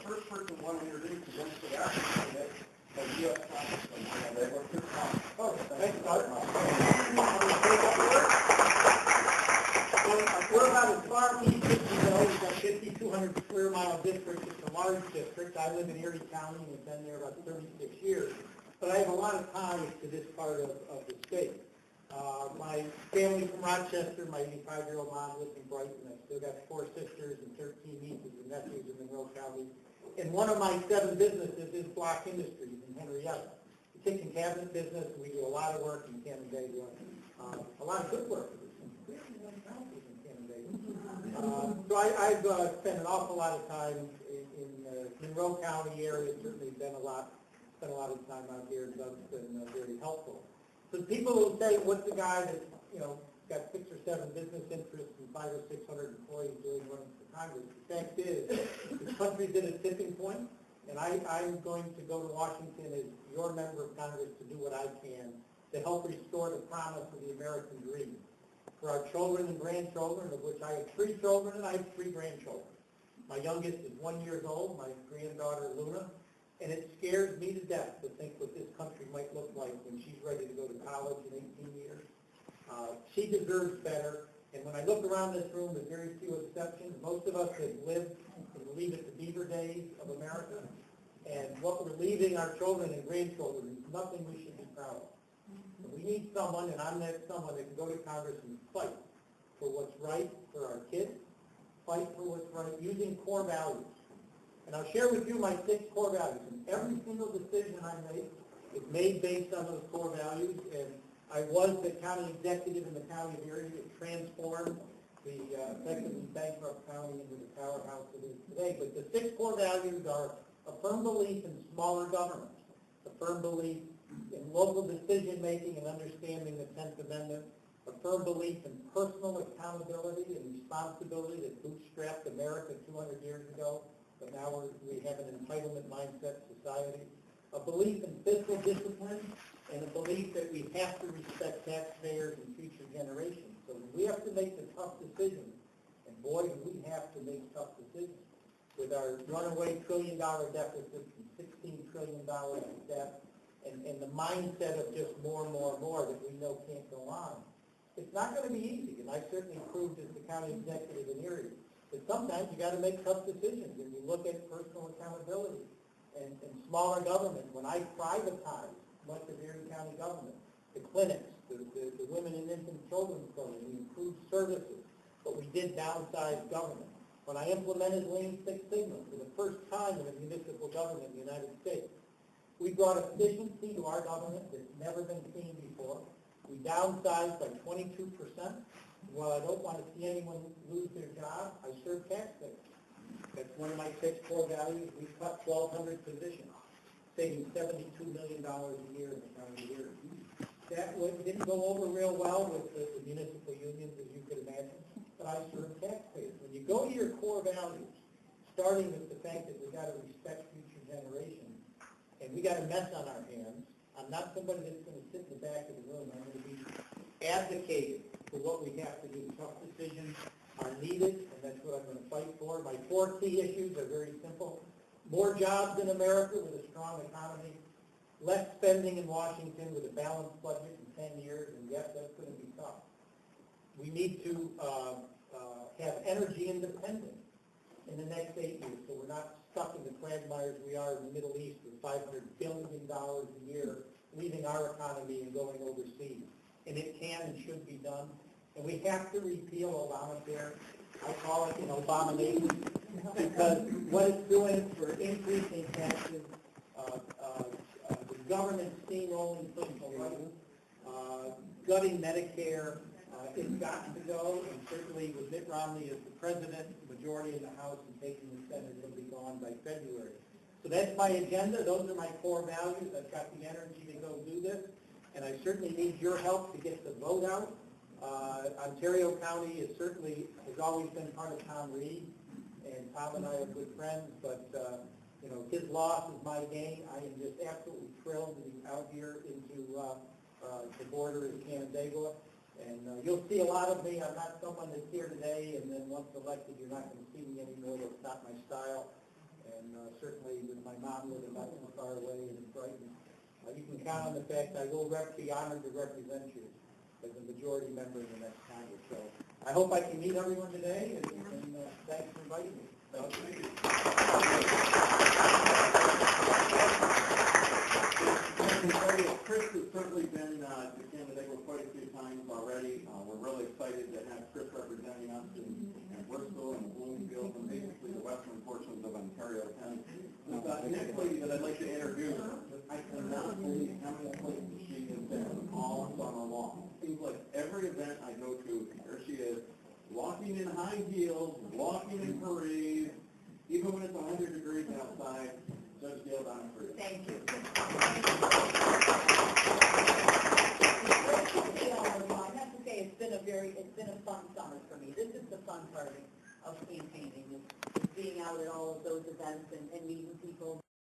first person I want to introduce is Mr. Ashton, the U.S. Congressman. Oh, thanks, Doug. We're about as far east as we go. We've got 5,200 square mile district. It's a large district. I live in Erie County and have been there about 36 years. But I have a lot of ties to this part of the state. My family from Rochester, my 85-year-old mom lives in Brighton. I've still got 4 sisters and 13 nieces and nephews in Monroe County. And one of my 7 businesses is Bloch Industries in Henrietta. The kitchen cabinet business. We do a lot of work in Canandaigua. A lot of good work. So I've spent an awful lot of time in the Monroe County area. Certainly spent a lot of time out here. Doug's been very helpful. So people will say, what's the guy that, got 6 or 7 business interests and 500 or 600 employees doing running for Congress? The fact is, the country's at a tipping point, and I'm going to go to Washington as your member of Congress to do what I can to help restore the promise of the American dream for our children and grandchildren, of which I have 3 children and I have 3 grandchildren. My youngest is 1 year old, my granddaughter Luna, and it scares me to death to think what this country might look like when she's ready to go to college in 18 years. She deserves better, and when I look around this room, with very few exceptions, most of us have lived and believe it the Beaver days of America, and what we're leaving our children and grandchildren is nothing we should be proud of. So we need someone, and I'm that someone that can go to Congress and fight for what's right for our kids, fight for what's right, using core values. And I'll share with you my 6 core values. And every single decision I make is made based on those core values. And I was the county executive in the county of Erie that transformed the effectively bankrupt county into the powerhouse it is today. But the 6 core values are a firm belief in smaller governments, a firm belief in local decision making and understanding the 10th Amendment, a firm belief in personal accountability and responsibility that bootstrapped America 200 years ago. But now we have an entitlement mindset society, a belief in fiscal discipline, and a belief that we have to respect taxpayers and future generations. So we have to make the tough decisions, and boy, do we have to make tough decisions. With our runaway $1 trillion deficit and $16 trillion in debt, and the mindset of just more and more and more that we know can't go on, it's not going to be easy, and I certainly proved as the county executive in Erie. But sometimes you got to make tough decisions, and you look at personal accountability and smaller government. When I privatized much of Erie County government, the clinics, the women and infant children's program, we improved services, but we did downsize government. When I implemented Lean Six Sigma for the first time in a municipal government in the United States, we brought efficiency to our government that's never been seen before. We downsized by 22%. While I don't want to see anyone lose their job, I serve taxpayers. That's one of my 6 core values. We cut 1,200 positions, saving $72 million a year in the county of Erie. That didn't go over real well with the municipal unions, as you could imagine, but I serve taxpayers. When you go to your core values, starting with the fact that we've got to respect future generations, and we got a mess on our hands, I'm not somebody that's going to sit in the back of the room. I'm going to be advocating for what we have to do. Tough decisions are needed, and that's what I'm going to fight for. My 4 key issues are very simple. More jobs in America with a strong economy, less spending in Washington with a balanced budget in 10 years, and yes, that's going to be tough. We need to have energy independence in the next 8 years, so we're not stuck in the quagmires we are in the Middle East with $500 billion a year leaving our economy and going overseas. And it can and should be done. And we have to repeal Obamacare. I call it an abomination because what it's doing for increasing taxes, the government steamrolling social rights, gutting Medicare, it's got to go, and certainly with Mitt Romney as the president, majority in the House, and taking the Senate, it'll be gone by February. So that's my agenda. Those are my core values. I've got the energy to go do this, and I certainly need your help to get the vote out. Ontario County has always been part of Tom Reed, and Tom and I are good friends, but his loss is my gain. I am just absolutely thrilled to be out here into the border of Canandaigua. And you'll see a lot of me. I'm not someone that's here today, and then once elected, you're not going to see me anymore. That's not my style. And certainly with my mom living not too far away in Brighton, you can count on the fact I will be honored to represent you as a majority member in the next Congress. So I hope I can meet everyone today, and thanks for inviting me. Thank you. I can tell you, Chris has certainly been to Canandaigua quite a few times already. We're really excited to have Chris representing us in Bristol and Bloomfield and basically the western portions of Ontario County. The next lady that I'd like to introduce, I cannot believe how many places she has been all summer long. It seems like every event I go to, there she is, walking in high heels, walking in parades, even when it's 100 degrees outside. Judge Gail Donner. Thank you. I have to say it's been a fun summer for me. This is the fun part of campaigning, is being out at all of those events and meeting